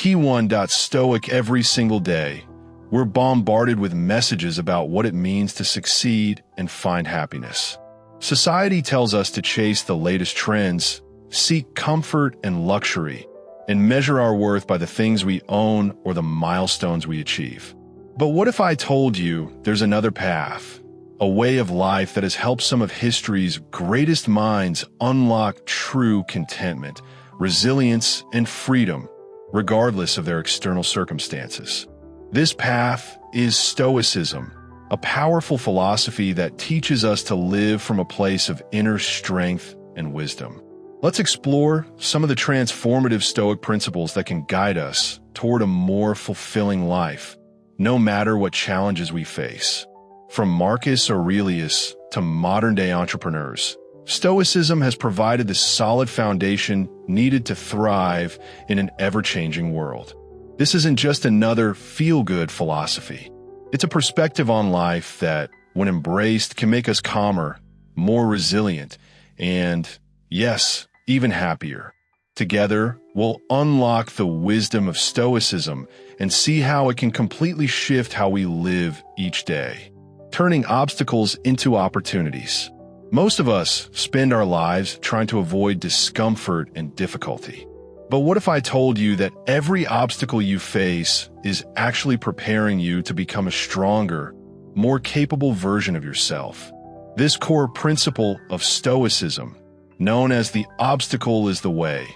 Key 1. Stoic. Every single day, we're bombarded with messages about what it means to succeed and find happiness. Society tells us to chase the latest trends, seek comfort and luxury, and measure our worth by the things we own or the milestones we achieve. But what if I told you there's another path, a way of life that has helped some of history's greatest minds unlock true contentment, resilience, and freedom, regardless of their external circumstances? This path is Stoicism, a powerful philosophy that teaches us to live from a place of inner strength and wisdom. Let's explore some of the transformative Stoic principles that can guide us toward a more fulfilling life, no matter what challenges we face. From Marcus Aurelius to modern-day entrepreneurs, Stoicism has provided the solid foundation needed to thrive in an ever-changing world. This isn't just another feel-good philosophy. It's a perspective on life that, when embraced, can make us calmer, more resilient, and, yes, even happier. Together, we'll unlock the wisdom of Stoicism and see how it can completely shift how we live each day, turning obstacles into opportunities. Most of us spend our lives trying to avoid discomfort and difficulty. But what if I told you that every obstacle you face is actually preparing you to become a stronger, more capable version of yourself? This core principle of Stoicism, known as the obstacle is the way,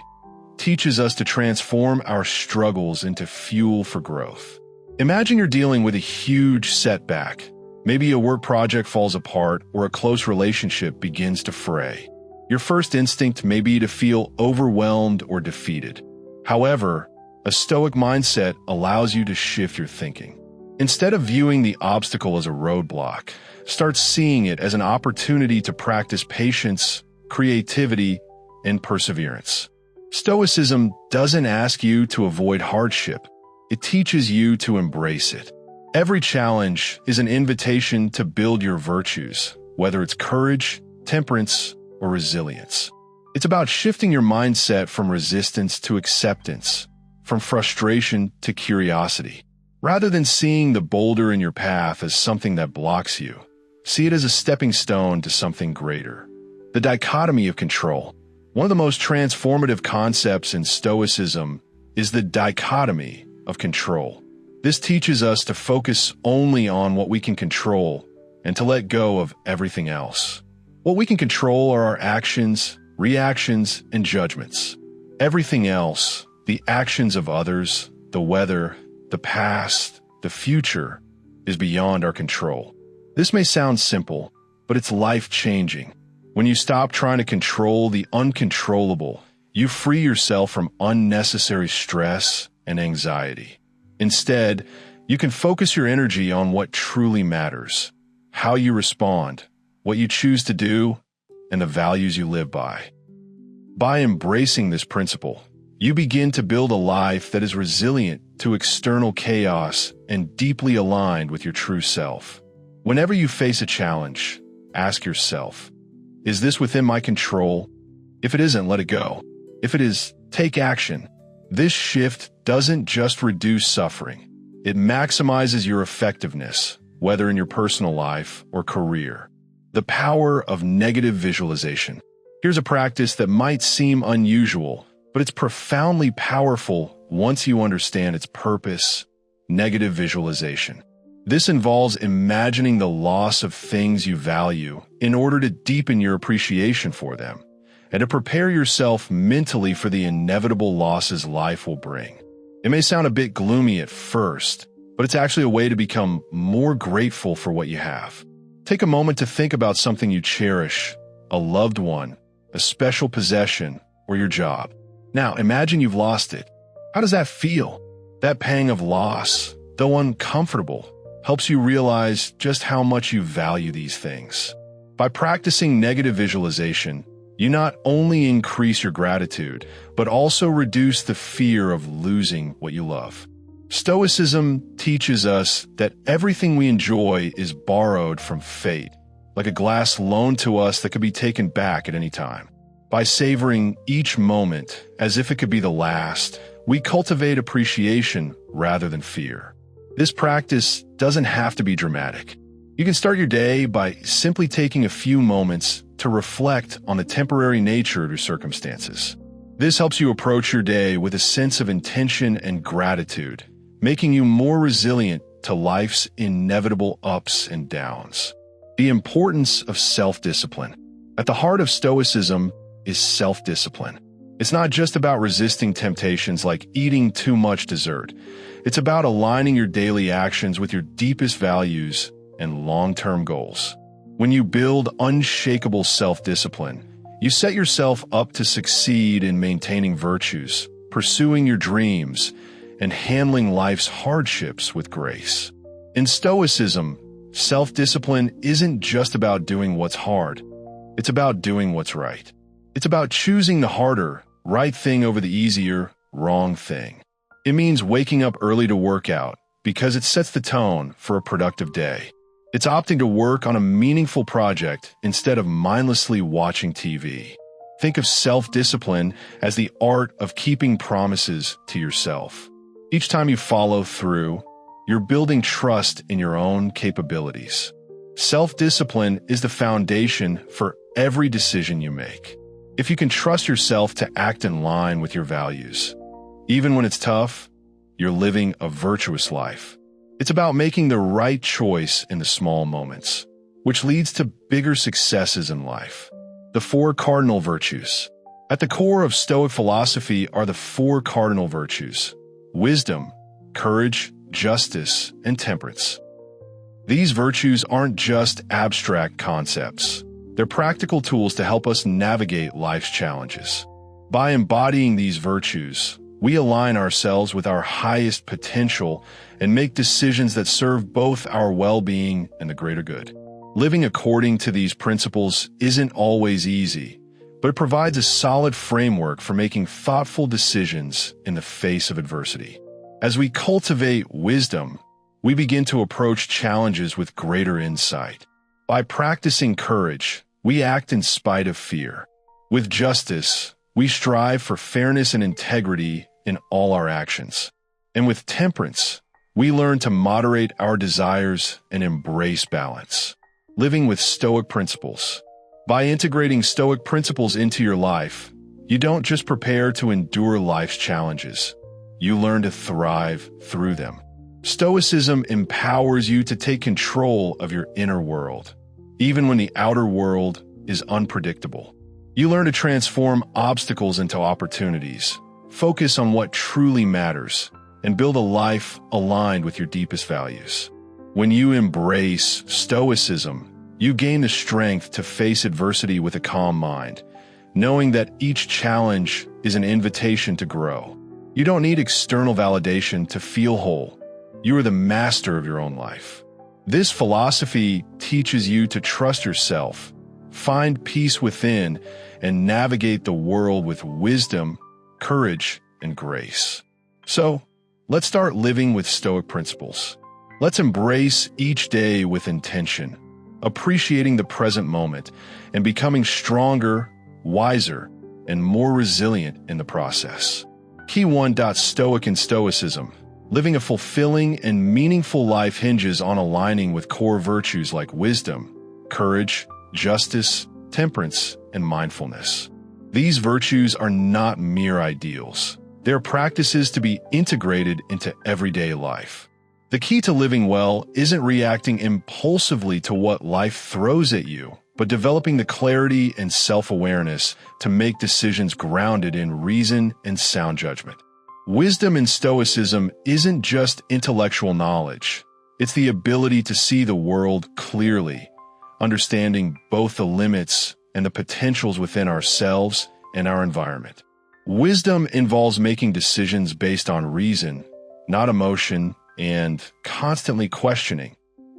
teaches us to transform our struggles into fuel for growth. Imagine you're dealing with a huge setback. Maybe a work project falls apart or a close relationship begins to fray. Your first instinct may be to feel overwhelmed or defeated. However, a Stoic mindset allows you to shift your thinking. Instead of viewing the obstacle as a roadblock, start seeing it as an opportunity to practice patience, creativity, and perseverance. Stoicism doesn't ask you to avoid hardship. It teaches you to embrace it. Every challenge is an invitation to build your virtues, whether it's courage, temperance, or resilience. It's about shifting your mindset from resistance to acceptance, from frustration to curiosity. Rather than seeing the boulder in your path as something that blocks you, see it as a stepping stone to something greater. The dichotomy of control. One of the most transformative concepts in Stoicism is the dichotomy of control. This teaches us to focus only on what we can control and to let go of everything else. What we can control are our actions, reactions, and judgments. Everything else, the actions of others, the weather, the past, the future, is beyond our control. This may sound simple, but it's life-changing. When you stop trying to control the uncontrollable, you free yourself from unnecessary stress and anxiety. Instead, you can focus your energy on what truly matters, how you respond, what you choose to do, and the values you live by. By embracing this principle, you begin to build a life that is resilient to external chaos and deeply aligned with your true self. Whenever you face a challenge, ask yourself, is this within my control? If it isn't, let it go. If it is, take action. This shift doesn't just reduce suffering. It maximizes your effectiveness, whether in your personal life or career. The power of negative visualization. Here's a practice that might seem unusual, but it's profoundly powerful once you understand its purpose: negative visualization. This involves imagining the loss of things you value in order to deepen your appreciation for them, and to prepare yourself mentally for the inevitable losses life will bring. It may sound a bit gloomy at first, but it's actually a way to become more grateful for what you have. Take a moment to think about something you cherish, a loved one, a special possession, or your job. Now, imagine you've lost it. How does that feel? That pang of loss, though uncomfortable, helps you realize just how much you value these things. By practicing negative visualization, you not only increase your gratitude, but also reduce the fear of losing what you love. Stoicism teaches us that everything we enjoy is borrowed from fate, like a glass loaned to us that could be taken back at any time. By savoring each moment as if it could be the last, we cultivate appreciation rather than fear. This practice doesn't have to be dramatic. You can start your day by simply taking a few moments to reflect on the temporary nature of your circumstances. This helps you approach your day with a sense of intention and gratitude, making you more resilient to life's inevitable ups and downs. The importance of self-discipline. At the heart of Stoicism is self-discipline. It's not just about resisting temptations like eating too much dessert. It's about aligning your daily actions with your deepest values and long-term goals. When you build unshakable self-discipline, you set yourself up to succeed in maintaining virtues, pursuing your dreams, and handling life's hardships with grace. In Stoicism, self-discipline isn't just about doing what's hard. It's about doing what's right. It's about choosing the harder, right thing over the easier, wrong thing. It means waking up early to work out because it sets the tone for a productive day. It's opting to work on a meaningful project instead of mindlessly watching TV. Think of self-discipline as the art of keeping promises to yourself. Each time you follow through, you're building trust in your own capabilities. Self-discipline is the foundation for every decision you make. If you can trust yourself to act in line with your values, even when it's tough, you're living a virtuous life. It's about making the right choice in the small moments, which leads to bigger successes in life. The 4 cardinal virtues. At the core of Stoic philosophy are the 4 cardinal virtues: wisdom, courage, justice, and temperance. These virtues aren't just abstract concepts. They're practical tools to help us navigate life's challenges. By embodying these virtues, we align ourselves with our highest potential and make decisions that serve both our well-being and the greater good. Living according to these principles isn't always easy, but it provides a solid framework for making thoughtful decisions in the face of adversity. As we cultivate wisdom, we begin to approach challenges with greater insight. By practicing courage, we act in spite of fear. With justice, we strive for fairness and integrity in all our actions. And with temperance, we learn to moderate our desires and embrace balance. Living with Stoic principles. By integrating Stoic principles into your life, you don't just prepare to endure life's challenges. You learn to thrive through them. Stoicism empowers you to take control of your inner world, even when the outer world is unpredictable. You learn to transform obstacles into opportunities, focus on what truly matters, and build a life aligned with your deepest values. When you embrace Stoicism, you gain the strength to face adversity with a calm mind, knowing that each challenge is an invitation to grow. You don't need external validation to feel whole. You are the master of your own life. This philosophy teaches you to trust yourself, find peace within, and navigate the world with wisdom, courage, and grace. So, let's start living with Stoic principles. Let's embrace each day with intention, appreciating the present moment, and becoming stronger, wiser, and more resilient in the process. Key 1. Stoic and Stoicism. Living a fulfilling and meaningful life hinges on aligning with core virtues like wisdom, courage, justice, temperance, and mindfulness. These virtues are not mere ideals. They're practices to be integrated into everyday life. The key to living well isn't reacting impulsively to what life throws at you, but developing the clarity and self-awareness to make decisions grounded in reason and sound judgment. Wisdom in Stoicism isn't just intellectual knowledge. It's the ability to see the world clearly, understanding both the limits and the potentials within ourselves and our environment. Wisdom involves making decisions based on reason, not emotion, and constantly questioning,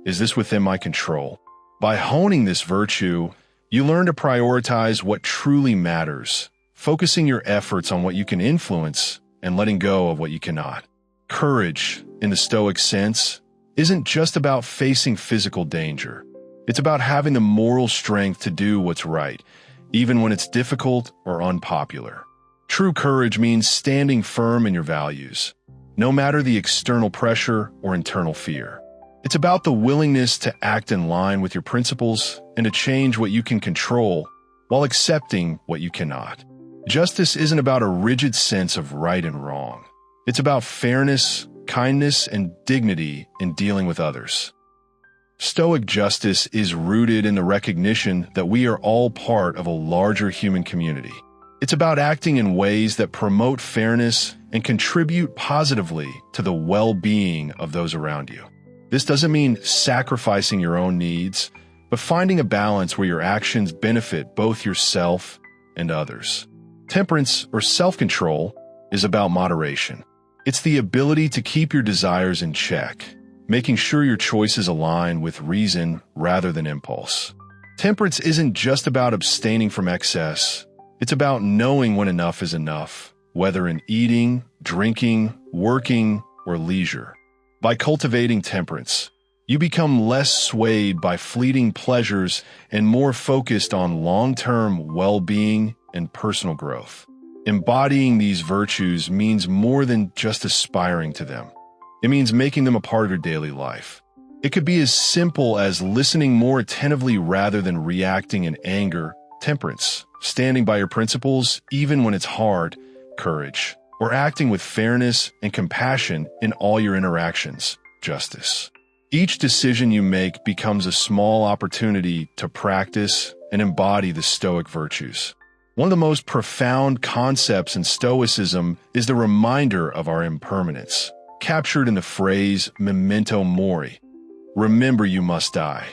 is this within my control? By honing this virtue, you learn to prioritize what truly matters, focusing your efforts on what you can influence and letting go of what you cannot. Courage, in the Stoic sense, isn't just about facing physical danger. It's about having the moral strength to do what's right, even when it's difficult or unpopular. True courage means standing firm in your values, no matter the external pressure or internal fear. It's about the willingness to act in line with your principles and to change what you can control while accepting what you cannot. Justice isn't about a rigid sense of right and wrong. It's about fairness, kindness, and dignity in dealing with others. Stoic justice is rooted in the recognition that we are all part of a larger human community. It's about acting in ways that promote fairness and contribute positively to the well-being of those around you. This doesn't mean sacrificing your own needs, but finding a balance where your actions benefit both yourself and others. Temperance, or self-control, is about moderation. It's the ability to keep your desires in check, making sure your choices align with reason rather than impulse. Temperance isn't just about abstaining from excess. It's about knowing when enough is enough, whether in eating, drinking, working, or leisure. By cultivating temperance, you become less swayed by fleeting pleasures and more focused on long-term well-being and personal growth. Embodying these virtues means more than just aspiring to them. It means making them a part of your daily life. It could be as simple as listening more attentively rather than reacting in anger, temperance, standing by your principles even when it's hard, courage, or acting with fairness and compassion in all your interactions, justice. Each decision you make becomes a small opportunity to practice and embody the Stoic virtues. One of the most profound concepts in Stoicism is the reminder of our impermanence, captured in the phrase memento mori. Remember you must die.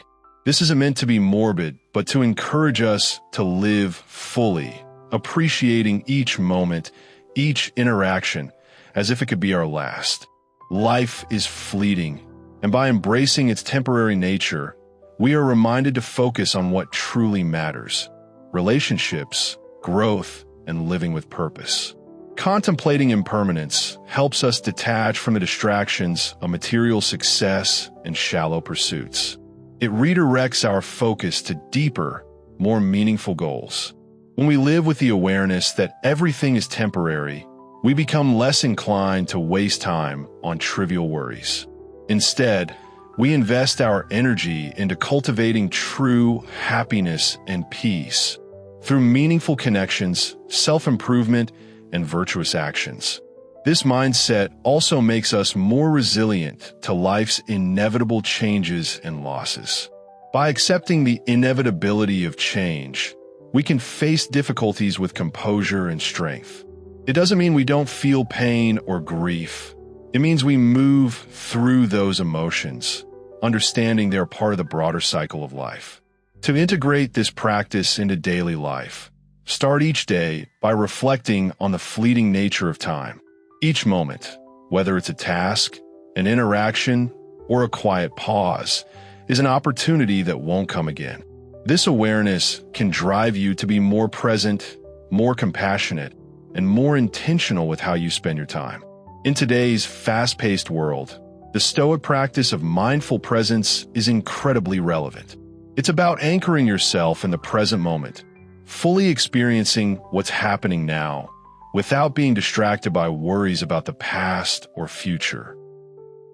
This isn't meant to be morbid, but to encourage us to live fully, appreciating each moment, each interaction, as if it could be our last. Life is fleeting, and by embracing its temporary nature, we are reminded to focus on what truly matters: relationships, growth, and living with purpose. Contemplating impermanence helps us detach from the distractions of material success and shallow pursuits. It redirects our focus to deeper, more meaningful goals. When we live with the awareness that everything is temporary, we become less inclined to waste time on trivial worries. Instead, we invest our energy into cultivating true happiness and peace through meaningful connections, self-improvement, and virtuous actions. This mindset also makes us more resilient to life's inevitable changes and losses. By accepting the inevitability of change, we can face difficulties with composure and strength. It doesn't mean we don't feel pain or grief. It means we move through those emotions, understanding they're part of the broader cycle of life. To integrate this practice into daily life, start each day by reflecting on the fleeting nature of time. Each moment, whether it's a task, an interaction, or a quiet pause, is an opportunity that won't come again. This awareness can drive you to be more present, more compassionate, and more intentional with how you spend your time. In today's fast-paced world, the Stoic practice of mindful presence is incredibly relevant. It's about anchoring yourself in the present moment, fully experiencing what's happening now, without being distracted by worries about the past or future.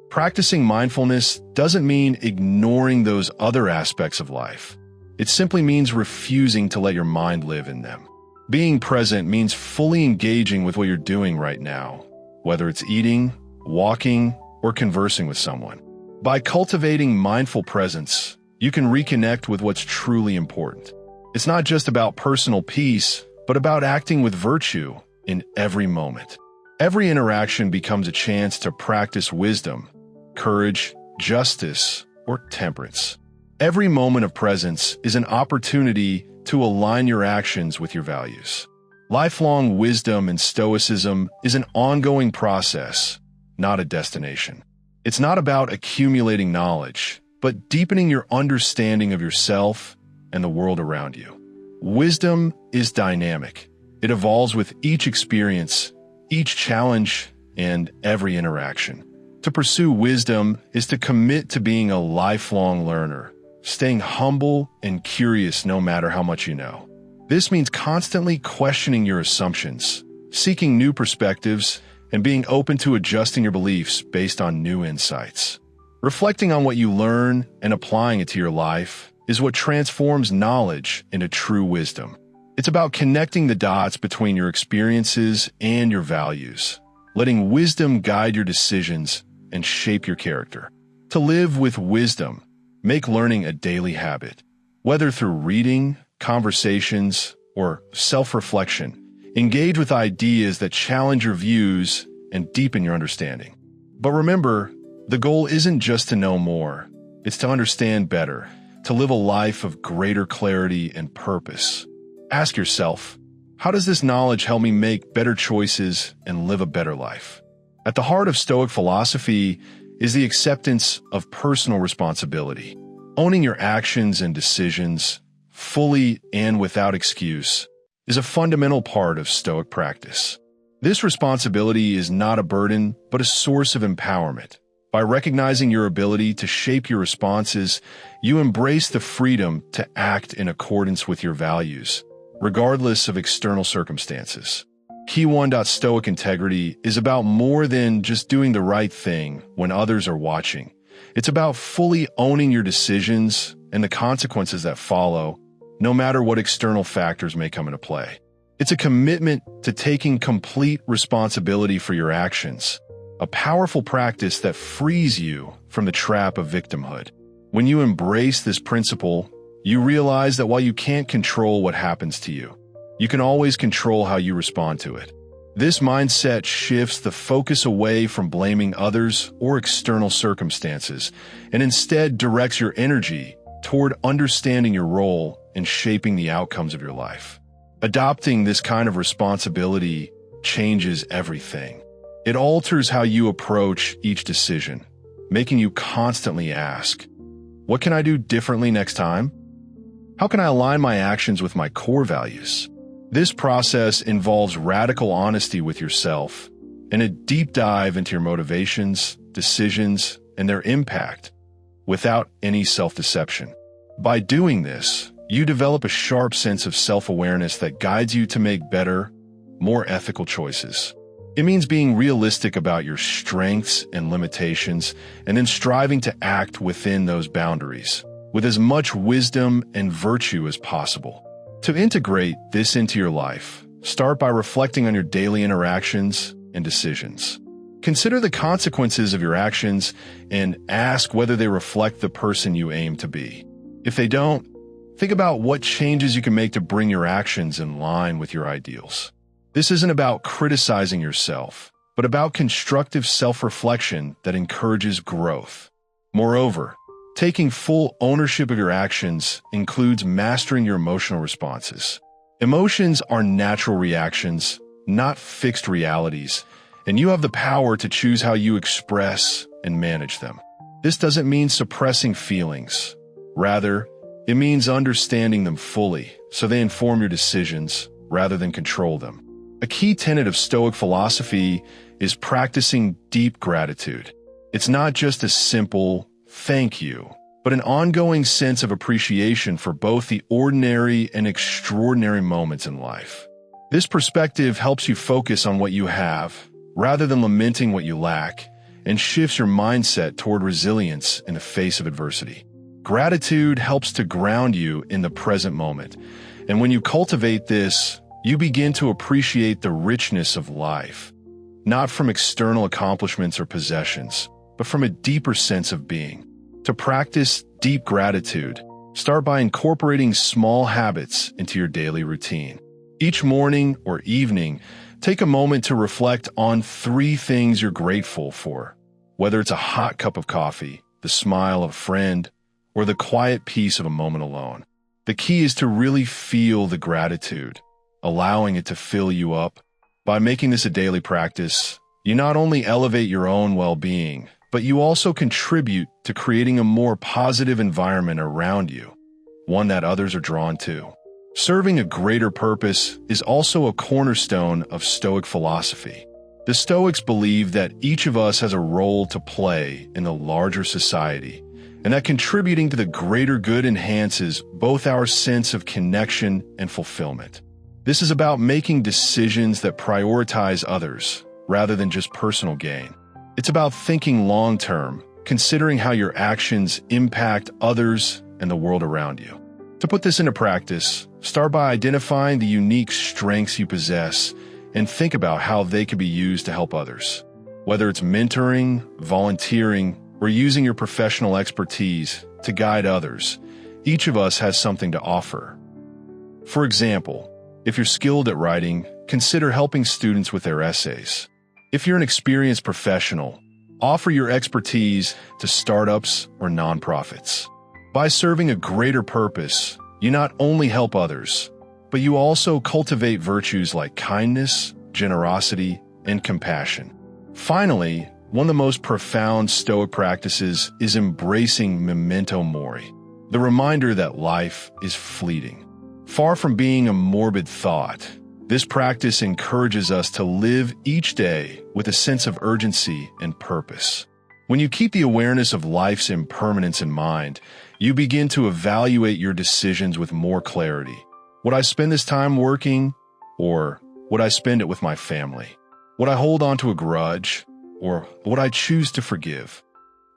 Practicing mindfulness doesn't mean ignoring those other aspects of life. It simply means refusing to let your mind live in them. Being present means fully engaging with what you're doing right now, whether it's eating, walking, or conversing with someone. By cultivating mindful presence, you can reconnect with what's truly important. It's not just about personal peace, but about acting with virtue in every moment. Every interaction becomes a chance to practice wisdom, courage, justice, or temperance. Every moment of presence is an opportunity to align your actions with your values. Lifelong wisdom and stoicism is an ongoing process, not a destination. It's not about accumulating knowledge, but deepening your understanding of yourself and the world around you. Wisdom is dynamic. It evolves with each experience, each challenge, and every interaction. To pursue wisdom is to commit to being a lifelong learner, staying humble and curious no matter how much you know. This means constantly questioning your assumptions, seeking new perspectives, and being open to adjusting your beliefs based on new insights. Reflecting on what you learn and applying it to your life is what transforms knowledge into true wisdom. It's about connecting the dots between your experiences and your values, letting wisdom guide your decisions and shape your character. To live with wisdom, make learning a daily habit. Whether through reading, conversations, or self-reflection, engage with ideas that challenge your views and deepen your understanding. But remember, the goal isn't just to know more, it's to understand better, to live a life of greater clarity and purpose. Ask yourself, how does this knowledge help me make better choices and live a better life? At the heart of Stoic philosophy is the acceptance of personal responsibility. Owning your actions and decisions, fully and without excuse, is a fundamental part of Stoic practice. This responsibility is not a burden, but a source of empowerment. By recognizing your ability to shape your responses, you embrace the freedom to act in accordance with your values, regardless of external circumstances. Key 1. Stoic integrity is about more than just doing the right thing when others are watching. It's about fully owning your decisions and the consequences that follow, no matter what external factors may come into play. It's a commitment to taking complete responsibility for your actions, a powerful practice that frees you from the trap of victimhood. When you embrace this principle, you realize that while you can't control what happens to you, you can always control how you respond to it. This mindset shifts the focus away from blaming others or external circumstances, and instead directs your energy toward understanding your role and shaping the outcomes of your life. Adopting this kind of responsibility changes everything. It alters how you approach each decision, making you constantly ask, what can I do differently next time? How can I align my actions with my core values? This process involves radical honesty with yourself and a deep dive into your motivations, decisions, and their impact without any self-deception. By doing this, you develop a sharp sense of self-awareness that guides you to make better, more ethical choices. It means being realistic about your strengths and limitations, and then striving to act within those boundaries, with as much wisdom and virtue as possible. To integrate this into your life, start by reflecting on your daily interactions and decisions. Consider the consequences of your actions and ask whether they reflect the person you aim to be. If they don't, think about what changes you can make to bring your actions in line with your ideals. This isn't about criticizing yourself, but about constructive self-reflection that encourages growth. Moreover, taking full ownership of your actions includes mastering your emotional responses. Emotions are natural reactions, not fixed realities, and you have the power to choose how you express and manage them. This doesn't mean suppressing feelings. Rather, it means understanding them fully, so they inform your decisions rather than control them. A key tenet of Stoic philosophy is practicing deep gratitude. It's not just a simple thank you, but an ongoing sense of appreciation for both the ordinary and extraordinary moments in life. This perspective helps you focus on what you have, rather than lamenting what you lack, and shifts your mindset toward resilience in the face of adversity. Gratitude helps to ground you in the present moment, and when you cultivate this, you begin to appreciate the richness of life, not from external accomplishments or possessions, but from a deeper sense of being. To practice deep gratitude, start by incorporating small habits into your daily routine. Each morning or evening, take a moment to reflect on 3 things you're grateful for, whether it's a hot cup of coffee, the smile of a friend, or the quiet peace of a moment alone. The key is to really feel the gratitude, allowing it to fill you up. By making this a daily practice, you not only elevate your own well-being, but you also contribute to creating a more positive environment around you, one that others are drawn to. Serving a greater purpose is also a cornerstone of Stoic philosophy. The Stoics believe that each of us has a role to play in the larger society, and that contributing to the greater good enhances both our sense of connection and fulfillment. This is about making decisions that prioritize others rather than just personal gain. It's about thinking long-term, considering how your actions impact others and the world around you. To put this into practice, start by identifying the unique strengths you possess and think about how they can be used to help others. Whether it's mentoring, volunteering, or using your professional expertise to guide others, each of us has something to offer. For example, if you're skilled at writing, consider helping students with their essays. If you're an experienced professional, offer your expertise to startups or nonprofits. By serving a greater purpose, you not only help others, but you also cultivate virtues like kindness, generosity, and compassion. Finally, one of the most profound Stoic practices is embracing memento mori, the reminder that life is fleeting. Far from being a morbid thought, this practice encourages us to live each day with a sense of urgency and purpose. When you keep the awareness of life's impermanence in mind, you begin to evaluate your decisions with more clarity. Would I spend this time working, or would I spend it with my family? Would I hold on to a grudge, or would I choose to forgive?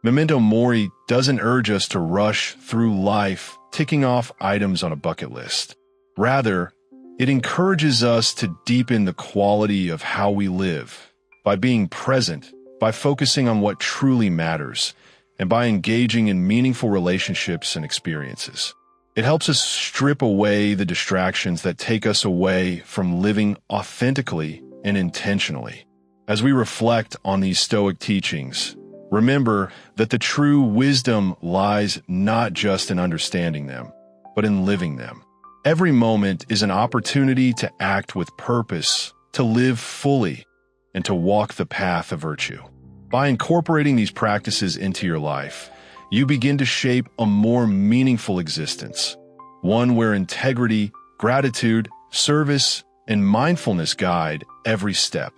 Memento mori doesn't urge us to rush through life ticking off items on a bucket list. Rather, it encourages us to deepen the quality of how we live by being present, by focusing on what truly matters, and by engaging in meaningful relationships and experiences. It helps us strip away the distractions that take us away from living authentically and intentionally. As we reflect on these Stoic teachings, remember that the true wisdom lies not just in understanding them, but in living them. Every moment is an opportunity to act with purpose, to live fully, and to walk the path of virtue. By incorporating these practices into your life, you begin to shape a more meaningful existence, one where integrity, gratitude, service, and mindfulness guide every step.